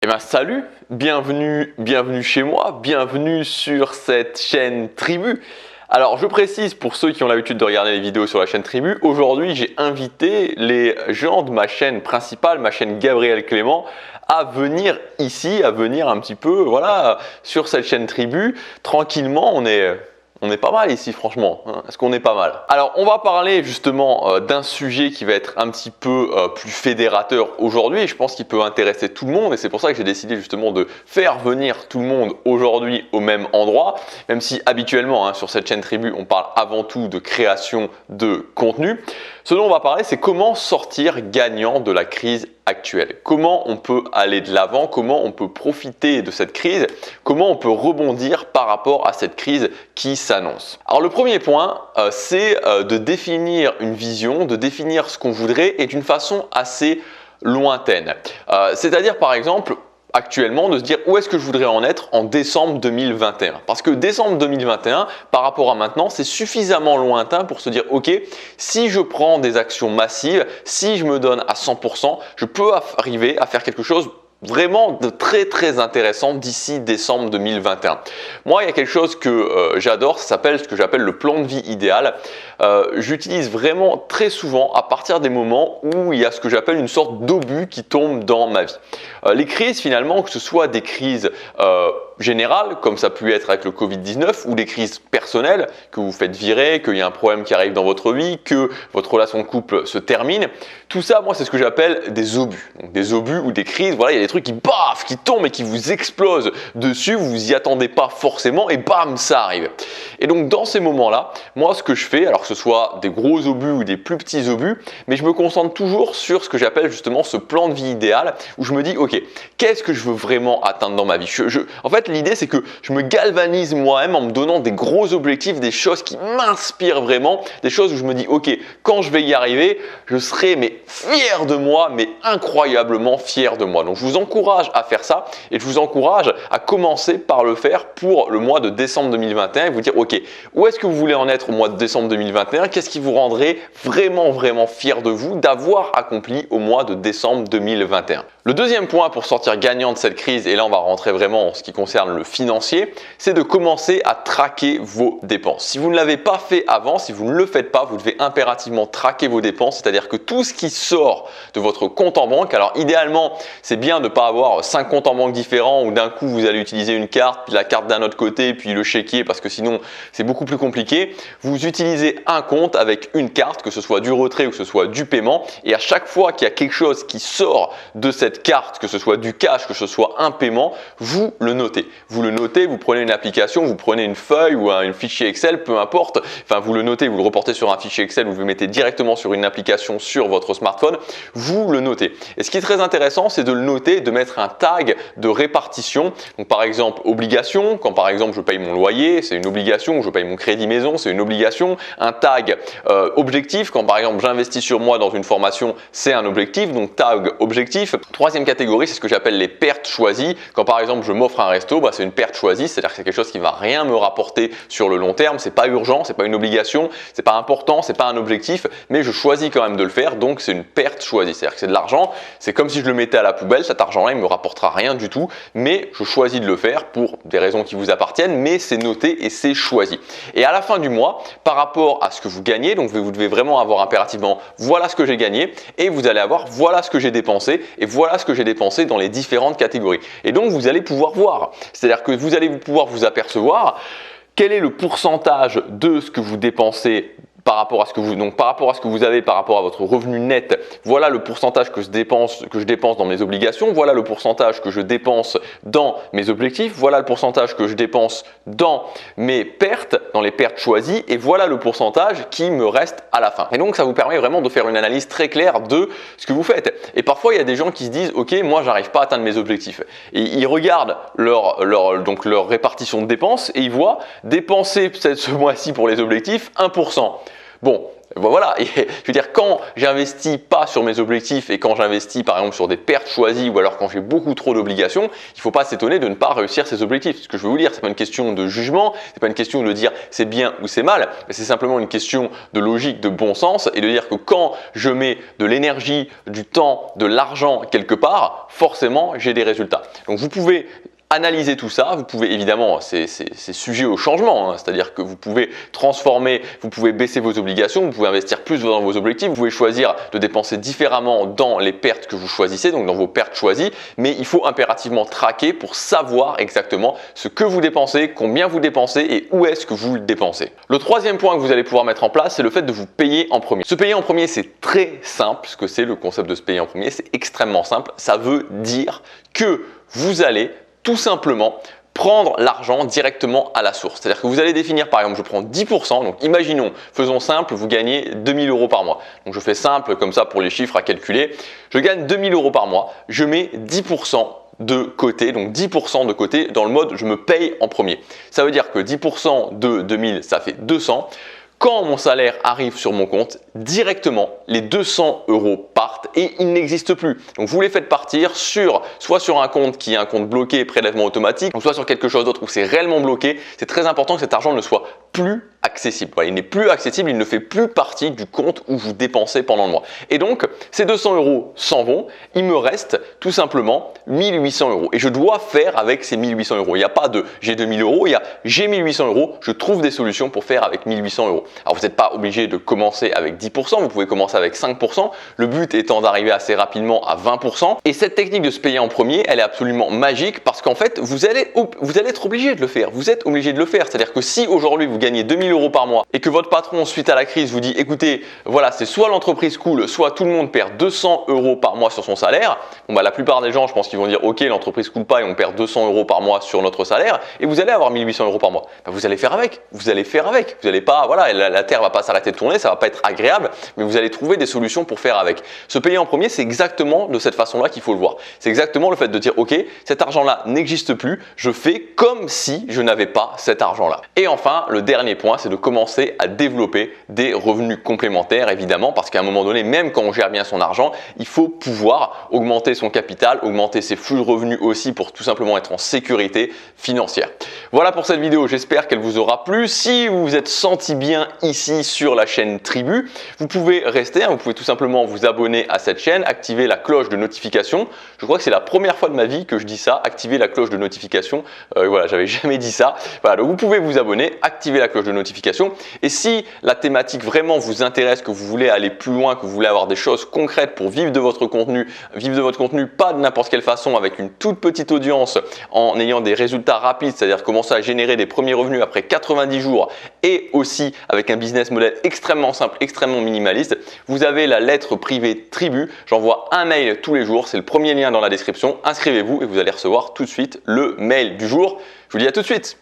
Eh bien salut, bienvenue chez moi, bienvenue sur cette chaîne Tribu. Alors je précise pour ceux qui ont l'habitude de regarder les vidéos sur la chaîne Tribu, aujourd'hui j'ai invité les gens de ma chaîne principale, ma chaîne Gabriel Clément, à venir ici, à venir un petit peu, voilà, sur cette chaîne Tribu. Tranquillement, on est pas mal ici franchement, hein. Est-ce qu'on est pas mal? Alors on va parler justement d'un sujet qui va être un petit peu plus fédérateur aujourd'hui et je pense qu'il peut intéresser tout le monde et c'est pour ça que j'ai décidé justement de faire venir tout le monde aujourd'hui au même endroit, même si habituellement hein, sur cette chaîne Tribu on parle avant tout de création de contenu. Ce dont on va parler c'est comment sortir gagnant de la crise actuelle. Comment on peut aller de l'avant, comment on peut profiter de cette crise, comment on peut rebondir par rapport à cette crise qui s'annonce. Alors le premier point, c'est de définir une vision, de définir ce qu'on voudrait et d'une façon assez lointaine. C'est-à-dire par exemple, actuellement de se dire où est-ce que je voudrais en être en décembre 2021. Parce que décembre 2021, par rapport à maintenant, c'est suffisamment lointain pour se dire ok, si je prends des actions massives, si je me donne à 100%, je peux arriver à faire quelque chose vraiment de très intéressant d'ici décembre 2021. Moi, il y a quelque chose que j'adore, ça s'appelle ce que j'appelle le plan de vie idéal. J'utilise vraiment très souvent à partir des moments où il y a ce que j'appelle une sorte d'obus qui tombe dans ma vie. Les crises finalement, que ce soit des crises générales, comme ça a pu être avec le Covid-19, ou des crises personnelles, que vous faites virer, qu'il y a un problème qui arrive dans votre vie, que votre relation de couple se termine. Tout ça, moi, c'est ce que j'appelle des obus. Donc, des obus ou des crises, voilà, il y a des trucs qui baf, qui tombent et qui vous explosent dessus, vous vous y attendez pas forcément et bam, ça arrive. Et donc, dans ces moments-là, moi, ce que je fais, alors que ce soit des gros obus ou des plus petits obus, mais je me concentre toujours sur ce que j'appelle justement ce plan de vie idéal, où je me dis, ok, qu'est-ce que je veux vraiment atteindre dans ma vie? En fait, l'idée, c'est que je me galvanise moi-même en me donnant des gros objectifs, des choses qui m'inspirent vraiment, des choses où je me dis, ok, quand je vais y arriver, je serai fier de moi, mais incroyablement fier de moi. Donc, je vous encourage à faire ça et je vous encourage à commencer par le faire pour le mois de décembre 2021 et vous dire, ok, où est-ce que vous voulez en être au mois de décembre 2021? Qu'est-ce qui vous rendrait vraiment fier de vous d'avoir accompli au mois de décembre 2021? Le deuxième point pour sortir gagnant de cette crise, et là on va rentrer vraiment en ce qui concerne le financier, c'est de commencer à traquer vos dépenses. Si vous ne l'avez pas fait avant, si vous ne le faites pas, vous devez impérativement traquer vos dépenses, c'est-à-dire que tout ce qui sort de votre compte en banque, alors idéalement c'est bien de ne pas avoir 5 comptes en banque différents où d'un coup vous allez utiliser une carte, puis la carte d'un autre côté, puis le chéquier parce que sinon c'est beaucoup plus compliqué. Vous utilisez un compte avec une carte, que ce soit du retrait ou que ce soit du paiement, et à chaque fois qu'il y a quelque chose qui sort de cette carte, que ce soit du cash, que ce soit un paiement, vous le notez. Vous le notez, vous prenez une application, vous prenez une feuille ou un fichier Excel, peu importe. Enfin, vous le notez, vous le reportez sur un fichier Excel ou vous le mettez directement sur une application sur votre smartphone. Vous le notez. Et ce qui est très intéressant, c'est de le noter, de mettre un tag de répartition. Donc, par exemple, obligation. Quand par exemple je paye mon loyer, c'est une obligation. Je paye mon crédit maison, c'est une obligation. Un tag objectif. Quand par exemple j'investis sur moi dans une formation, c'est un objectif. Donc tag objectif. Troisième catégorie, c'est ce que j'appelle les pertes choisies. Quand par exemple je m'offre un resto, c'est une perte choisie, c'est-à-dire que c'est quelque chose qui ne va rien me rapporter sur le long terme, c'est pas urgent, c'est pas une obligation, c'est pas important, c'est pas un objectif, mais je choisis quand même de le faire, donc c'est une perte choisie. C'est-à-dire que c'est de l'argent, c'est comme si je le mettais à la poubelle, cet argent-là il me rapportera rien du tout, mais je choisis de le faire pour des raisons qui vous appartiennent, mais c'est noté et c'est choisi. Et à la fin du mois, par rapport à ce que vous gagnez, donc vous devez vraiment avoir impérativement voilà ce que j'ai gagné et vous allez avoir voilà ce que j'ai dépensé et voilà ce que j'ai dépensé dans les différentes catégories. Et donc, vous allez pouvoir voir. C'est-à-dire que vous allez pouvoir vous apercevoir quel est le pourcentage de ce que vous dépensez par rapport à ce que vous avez par rapport à votre revenu net. Voilà le pourcentage que je dépense dans mes obligations, voilà le pourcentage que je dépense dans mes objectifs, voilà le pourcentage que je dépense dans mes pertes, dans les pertes choisies, et voilà le pourcentage qui me reste à la fin. Et donc ça vous permet vraiment de faire une analyse très claire de ce que vous faites. Et parfois il y a des gens qui se disent ok, moi j'arrive pas à atteindre mes objectifs. Et ils regardent leur répartition de dépenses et ils voient dépenser peut-être ce mois-ci pour les objectifs 1%. Bon, voilà, et, je veux dire, quand j'investis pas sur mes objectifs et quand j'investis par exemple sur des pertes choisies ou alors quand j'ai beaucoup trop d'obligations, il ne faut pas s'étonner de ne pas réussir ces objectifs. Ce que je veux vous dire, c'est pas une question de jugement, c'est pas une question de dire c'est bien ou c'est mal, mais c'est simplement une question de logique, de bon sens et de dire que quand je mets de l'énergie, du temps, de l'argent quelque part, forcément j'ai des résultats. Donc vous pouvez analyser tout ça, vous pouvez évidemment, c'est sujet au changement, hein, c'est-à-dire que vous pouvez transformer, vous pouvez baisser vos obligations, vous pouvez investir plus dans vos objectifs, vous pouvez choisir de dépenser différemment dans les pertes que vous choisissez, donc dans vos pertes choisies, mais il faut impérativement traquer pour savoir exactement ce que vous dépensez, combien vous dépensez et où est-ce que vous le dépensez. Le troisième point que vous allez pouvoir mettre en place, c'est le fait de vous payer en premier. Se payer en premier, c'est très simple, ce que c'est le concept de se payer en premier, c'est extrêmement simple, ça veut dire que vous allez tout simplement prendre l'argent directement à la source. C'est-à-dire que vous allez définir, par exemple, je prends 10%, donc imaginons, faisons simple, vous gagnez 2000 € par mois. Donc je fais simple comme ça pour les chiffres à calculer. Je gagne 2000 € par mois, je mets 10% de côté, donc 10% de côté dans le mode je me paye en premier. Ça veut dire que 10% de 2000, ça fait 200. Quand mon salaire arrive sur mon compte, directement, les 200 € partent et ils n'existent plus. Donc vous les faites partir soit sur un compte qui est un compte bloqué, prélèvement automatique, ou soit sur quelque chose d'autre où c'est réellement bloqué. C'est très important que cet argent ne soit plus accessible. Voilà, il n'est plus accessible, il ne fait plus partie du compte où vous dépensez pendant le mois. Et donc, ces 200 € s'en vont, il me reste tout simplement 1800 €. Et je dois faire avec ces 1800 €. Il n'y a pas de j'ai 2000 €, il y a j'ai 1800 €, je trouve des solutions pour faire avec 1800 €. Alors vous n'êtes pas obligé de commencer avec 10%, vous pouvez commencer avec 5%, le but étant d'arriver assez rapidement à 20%. Et cette technique de se payer en premier, elle est absolument magique parce qu'en fait, vous allez être obligé de le faire. Vous êtes obligé de le faire. C'est-à-dire que si aujourd'hui vous gagnez 2000 € par mois et que votre patron, suite à la crise, vous dit écoutez, voilà, c'est soit l'entreprise coule, soit tout le monde perd 200 € par mois sur son salaire. Bon, bah, la plupart des gens, je pense qu'ils vont dire ok, l'entreprise coule pas et on perd 200 € par mois sur notre salaire et vous allez avoir 1800 € par mois. Bah, vous allez faire avec. Vous allez faire avec. Vous n'allez pas, voilà, la terre va pas s'arrêter de tourner, ça va pas être agréable, mais vous allez trouver des solutions pour faire avec. Se payer en premier, c'est exactement de cette façon-là qu'il faut le voir. C'est exactement le fait de dire ok, cet argent-là n'existe plus, je fais comme si je n'avais pas cet argent-là. Et enfin, le dernier point, c'est de commencer à développer des revenus complémentaires, évidemment, parce qu'à un moment donné, même quand on gère bien son argent, il faut pouvoir augmenter son capital, augmenter ses flux de revenus aussi pour tout simplement être en sécurité financière. Voilà pour cette vidéo, j'espère qu'elle vous aura plu. Si vous vous êtes senti bien ici sur la chaîne Tribu, vous pouvez rester, vous pouvez tout simplement vous abonner à cette chaîne, activer la cloche de notification. Je crois que c'est la première fois de ma vie que je dis ça, activer la cloche de notification. Voilà, j'avais jamais dit ça. Voilà, donc vous pouvez vous abonner, activer la cloche de notification. Et si la thématique vraiment vous intéresse, que vous voulez aller plus loin, que vous voulez avoir des choses concrètes pour vivre de votre contenu, pas de n'importe quelle façon, avec une toute petite audience, en ayant des résultats rapides, c'est-à-dire commencer à générer des premiers revenus après 90 jours et aussi avec un business model extrêmement simple, extrêmement minimaliste, vous avez la lettre privée Tribu. J'envoie un mail tous les jours, c'est le premier lien dans la description. Inscrivez-vous et vous allez recevoir tout de suite le mail du jour. Je vous dis à tout de suite.